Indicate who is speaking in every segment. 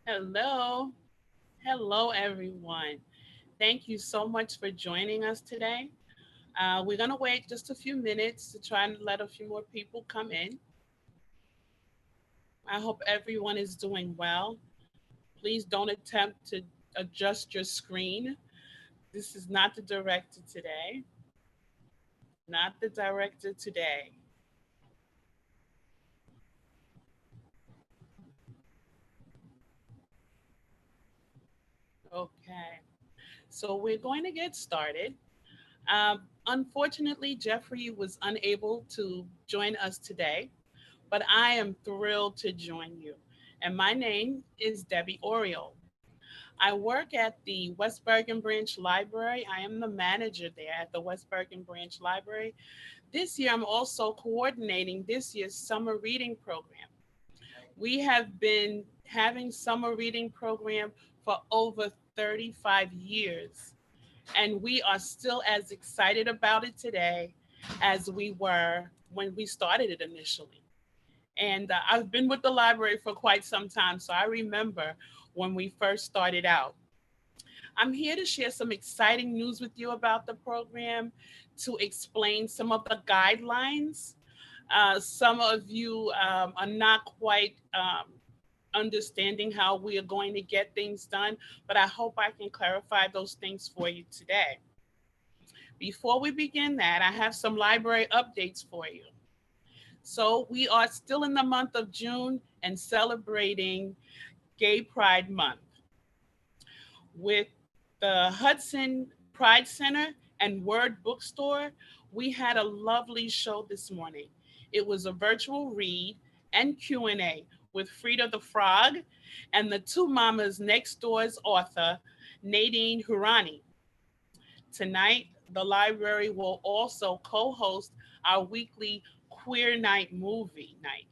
Speaker 1: Hello. Hello, everyone. Thank you so much for joining us today. We're going to wait just a few minutes to try and let a few more people come in. I hope everyone is doing well. Please don't attempt to adjust your screen. This is not the director today. Not the director today. Okay. So we're going to get started. Unfortunately, Jeffrey was unable to join us today, but I am thrilled to join you. And my name is Debbie Oriol. I work at the West Bergen Branch Library. I am the manager there at the West Bergen Branch Library. This year, I'm also coordinating this year's summer reading program. We have been having summer reading program for over 35 years, and we are still as excited about it today as we were when we started it initially. And I've been with the library for quite some time, so I remember when we first started out. I'm here to share some exciting news with you about the program, to explain some of the guidelines. Some of you are not quite understanding how we are going to get things done, but I hope I can clarify those things for you today. Before we begin that, I have some library updates for you. So, we are still in the month of June and celebrating Gay Pride Month with the Hudson Pride Center and Word Bookstore. We had a lovely show this morning. It was a virtual read and Q&A with Frida the Frog and the Two Mamas Next Door's author, Nadine Hurani. Tonight, the library will also co-host our weekly Queer Night movie night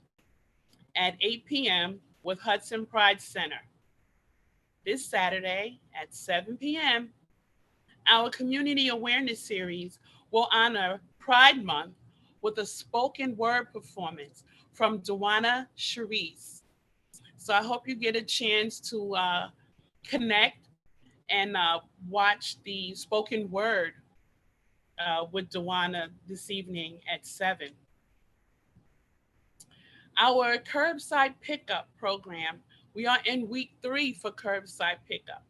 Speaker 1: at 8 p.m. with Hudson Pride Center. This Saturday at 7 p.m., our community awareness series will honor Pride Month with a spoken word performance from Dewana Sharice. So I hope you get a chance to connect and watch the spoken word with Dewana this evening at 7. Our curbside pickup program, we are in week 3 for curbside pickup.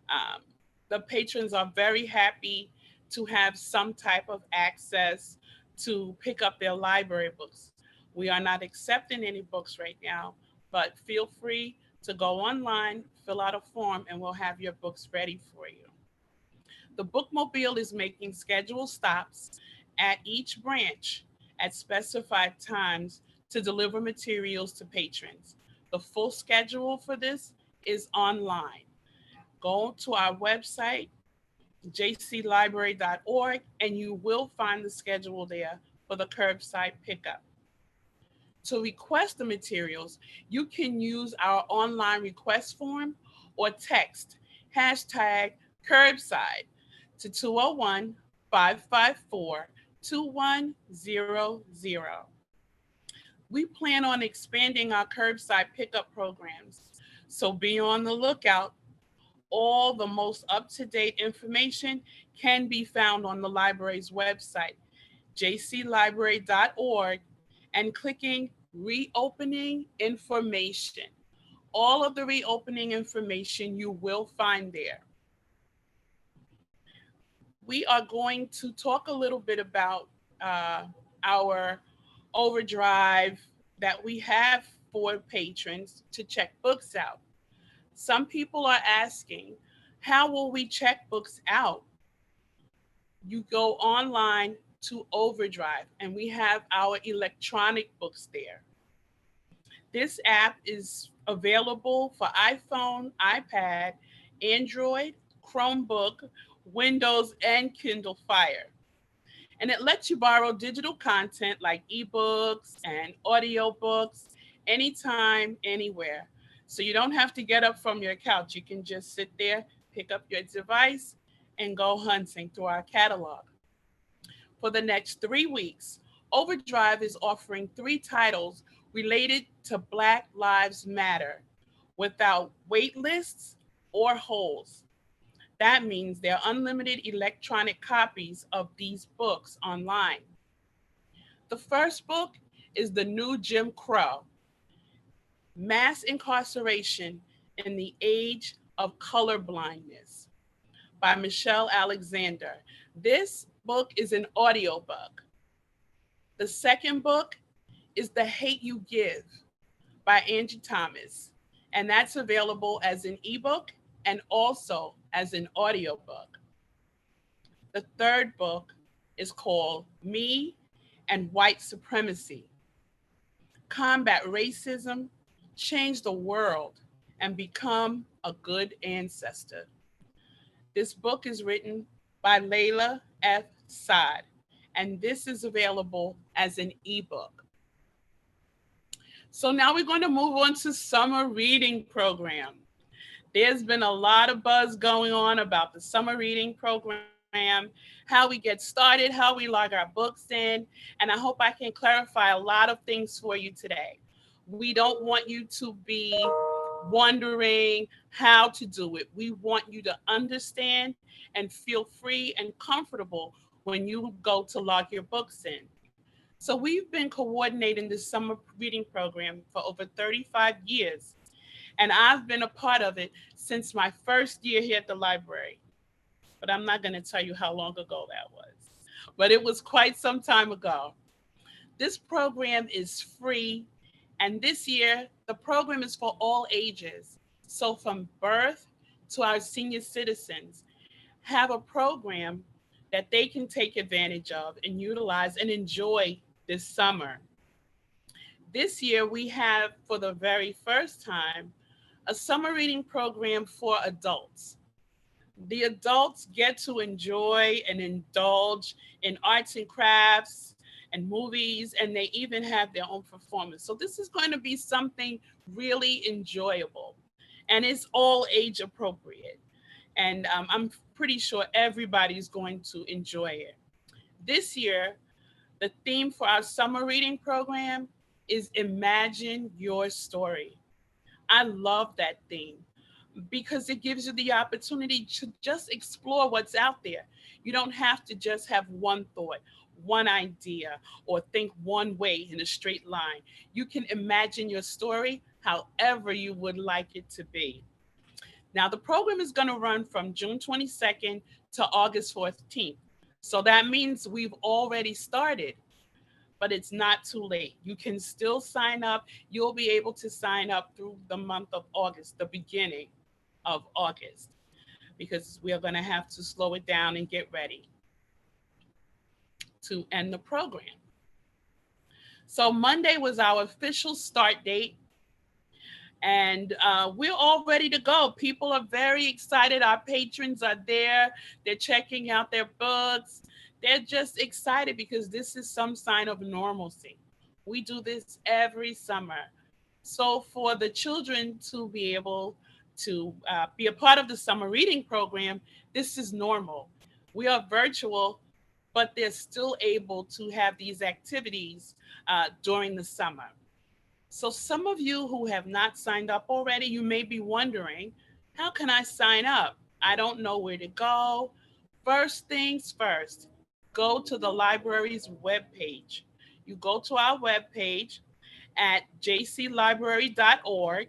Speaker 1: Um, the patrons are very happy to have some type of access to pick up their library books. We are not accepting any books right now, but feel free to go online, fill out a form, and we'll have your books ready for you. The Bookmobile is making scheduled stops at each branch at specified times to deliver materials to patrons. The full schedule for this is online. Go to our website, jclibrary.org, and you will find the schedule there for the curbside pickup. To request the materials, you can use our online request form or text hashtag curbside to 201 554 2100. We plan on expanding our curbside pickup programs, so be on the lookout. All the most up to date information can be found on the library's website, jclibrary.org, and clicking Reopening Information. All of the reopening information you will find there. We are going to talk a little bit about our overdrive that we have for patrons to check books out. Some people are asking, how will we check books out? You go online to Overdrive, and we have our electronic books there. This app is available for iPhone, iPad, Android, Chromebook, Windows, and Kindle Fire. And it lets you borrow digital content like ebooks and audiobooks anytime, anywhere. So you don't have to get up from your couch. You can just sit there, pick up your device, and go hunting through our catalog. For the next 3 weeks, Overdrive is offering 3 titles related to Black Lives Matter. without wait lists or holds. That means there are unlimited electronic copies of these books online. The first book is The New Jim Crow: Mass Incarceration in the Age of Color Blindness by Michelle Alexander. This book is an audiobook. The second book is The Hate You Give by Angie Thomas, and that's available as an ebook and also as an audiobook. The third book is called Me and White Supremacy: Combat Racism, Change the World, and Become a Good Ancestor. This book is written by Layla F. Saad, and this is available as an ebook. So now we're going to move on to summer reading program. There's been a lot of buzz going on about the summer reading program, how we get started, how we log our books in, and I hope I can clarify a lot of things for you today. We don't want you to be wondering how to do it. We want you to understand and feel free and comfortable when you go to log your books in. So we've been coordinating this summer reading program for over 35 years, and I've been a part of it since my first year here at the library. But I'm not going to tell you how long ago that was. But it was quite some time ago. This program is free, and this year the program is for all ages. So from birth to our senior citizens have a program that they can take advantage of and utilize and enjoy this summer. This year we have, for the very first time, a summer reading program for adults. The adults get to enjoy and indulge in arts and crafts and movies, and they even have their own performance. So this is going to be something really enjoyable, and it's all age appropriate. And I'm pretty sure everybody's going to enjoy it. This year, the theme for our summer reading program is Imagine Your Story. I love that theme because it gives you the opportunity to just explore what's out there. You don't have to just have one thought, one idea, or think one way in a straight line. You can imagine your story however you would like it to be. Now, the program is going to run from June 22nd to August 14th. So that means we've already started, but it's not too late. You can still sign up. You'll be able to sign up through the month of August, the beginning of August, because we are going to have to slow it down and get ready to end the program. So Monday was our official start date, and we're all ready to go. People are very excited. Our patrons are there. They're checking out their books. They're just excited because this is some sign of normalcy. We do this every summer. So for the children to be able to be a part of the summer reading program, this is normal. We are virtual, but they're still able to have these activities during the summer. So some of you who have not signed up already, you may be wondering, how can I sign up? I don't know where to go. First things first, go to the library's webpage. You go to our webpage at jclibrary.org,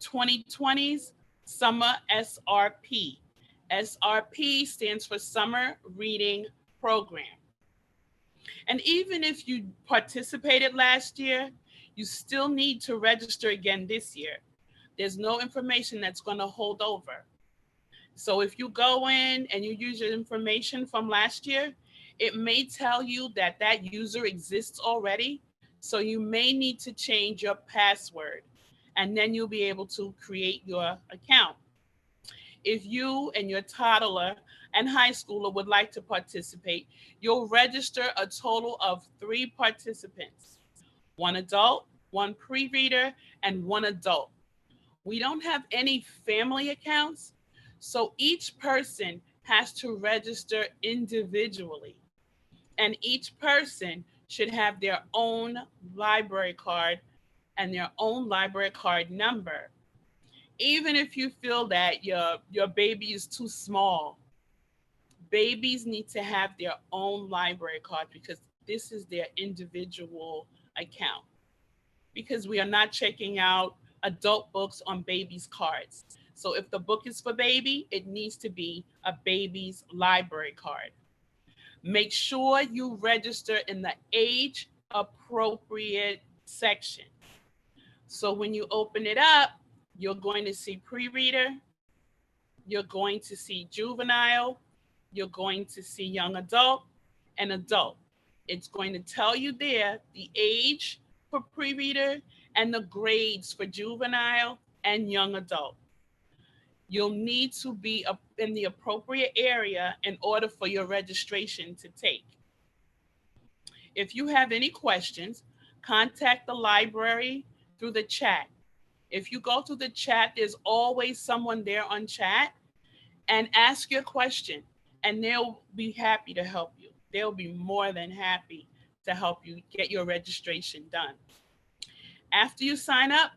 Speaker 1: 2020's Summer SRP. SRP stands for Summer Reading Program. And even if you participated last year, you still need to register again this year. There's no information that's going to hold over. So if you go in and you use your information from last year, it may tell you that that user exists already. So you may need to change your password, and then you'll be able to create your account. If you and your toddler and high schooler would like to participate, you'll register a total of 3 participants: one adult, one pre-reader, and one adult. We don't have any family accounts, so each person has to register individually, and each person should have their own library card and their own library card number. Even if you feel that your baby is too small, babies need to have their own library card because this is their individual account. Because we are not checking out adult books on babies' cards. So if the book is for baby, it needs to be a baby's library card. Make sure you register in the age appropriate section. So when you open it up, you're going to see pre-reader, you're going to see juvenile, you're going to see young adult and adult. It's going to tell you there the age for pre-reader and the grades for juvenile and young adult. You'll need to be in the appropriate area in order for your registration to take. If you have any questions, contact the library through the chat. If you go through the chat, there's always someone there on chat, and ask your question, and they'll be happy to help you. They'll be more than happy to help you get your registration done. After you sign up,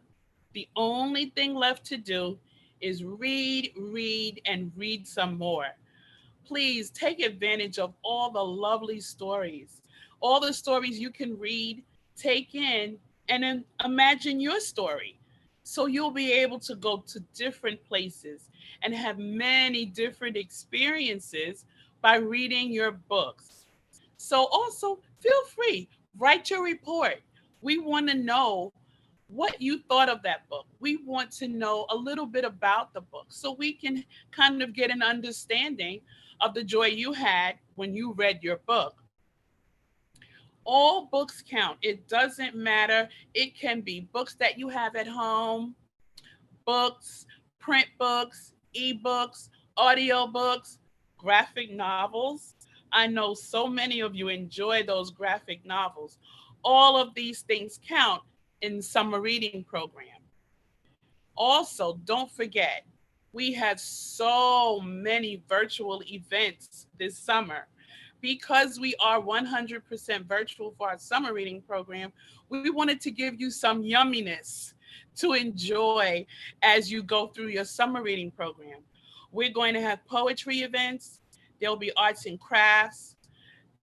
Speaker 1: the only thing left to do is read, read, and read some more. Please take advantage of all the lovely stories, all the stories you can read, take in, and then imagine your story. So you'll be able to go to different places and have many different experiences by reading your books. So also feel free, write your report. We want to know what you thought of that book. We want to know a little bit about the book so we can kind of get an understanding of the joy you had when you read your book. All books count. It doesn't matter. It can be books that you have at home, books, print books, ebooks, audio books, graphic novels. I know so many of you enjoy those graphic novels. All of these things count in summer reading program. Also, don't forget, we have so many virtual events this summer. Because we are 100% virtual for our summer reading program, we wanted to give you some yumminess to enjoy as you go through your summer reading program. We're going to have poetry events, there'll be arts and crafts,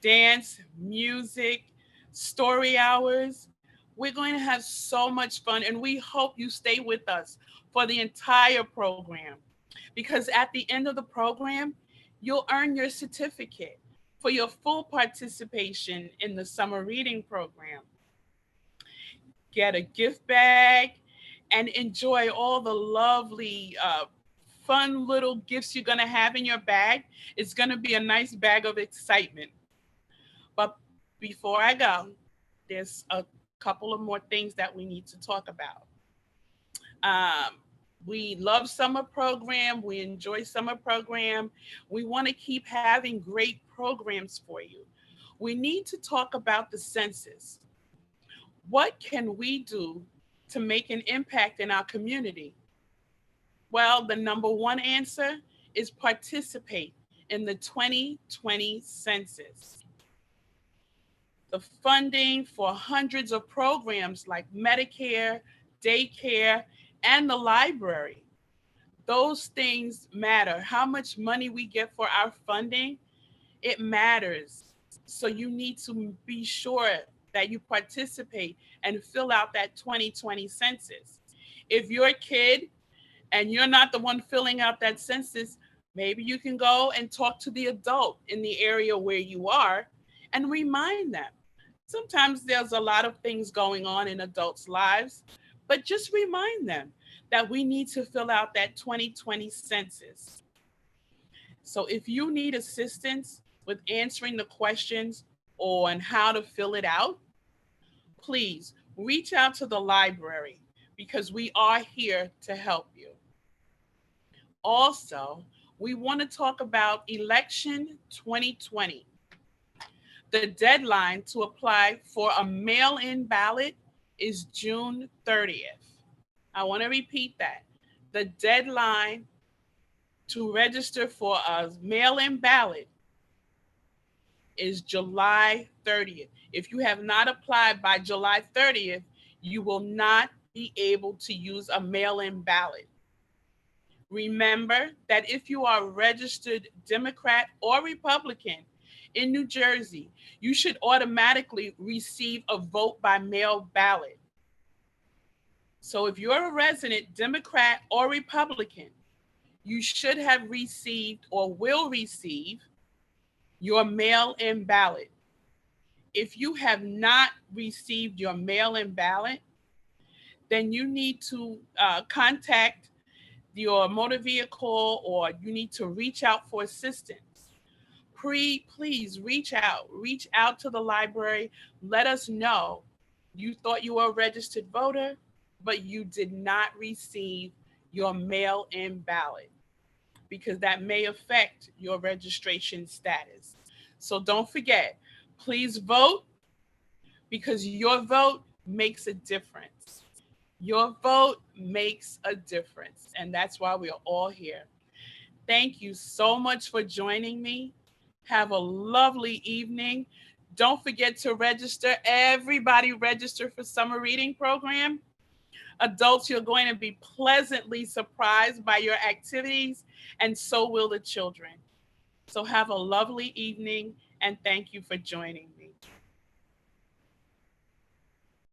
Speaker 1: dance, music, story hours. We're going to have so much fun, and we hope you stay with us for the entire program, because at the end of the program, you'll earn your certificate for your full participation in the summer reading program. Get a gift bag and enjoy all the lovely, fun little gifts you're going to have in your bag. It's going to be a nice bag of excitement. But before I go, there's a couple of more things that we need to talk about. We love summer program. We enjoy summer program. We want to keep having great programs for you. We need to talk about the census. What can we do to make an impact in our community? Well, the number one answer is participate in the 2020 census. The funding for hundreds of programs like Medicare, daycare, and the library. Those things matter. How much money we get for our funding, it matters. So you need to be sure that you participate and fill out that 2020 census. If you're a kid and you're not the one filling out that census, maybe you can go and talk to the adult in the area where you are and remind them. Sometimes there's a lot of things going on in adults' lives, but just remind them that we need to fill out that 2020 census. So if you need assistance with answering the questions on how to fill it out, please reach out to the library because we are here to help you. Also, we want to talk about election 2020. The deadline to apply for a mail-in ballot is June 30th. I want to repeat that. The deadline to register for a mail-in ballot is July 30th. If you have not applied by July 30th, you will not be able to use a mail-in ballot. Remember that if you are a registered Democrat or Republican in New Jersey, you should automatically receive a vote by mail ballot. So if you're a resident Democrat or Republican, you should have received or will receive your mail-in ballot. If you have not received your mail-in ballot, then you need to contact your motor vehicle, or you need to reach out for assistance. Please reach out to the library. Let us know you thought you were a registered voter, but you did not receive your mail-in ballot, because that may affect your registration status. So don't forget, please vote, because your vote makes a difference. Your vote makes a difference, and that's why we are all here. Thank you so much for joining me. Have a lovely evening. Don't forget to register. Everybody register for summer reading program. Adults, you're going to be pleasantly surprised by your activities, and so will the children. So have a lovely evening, and thank you for joining me.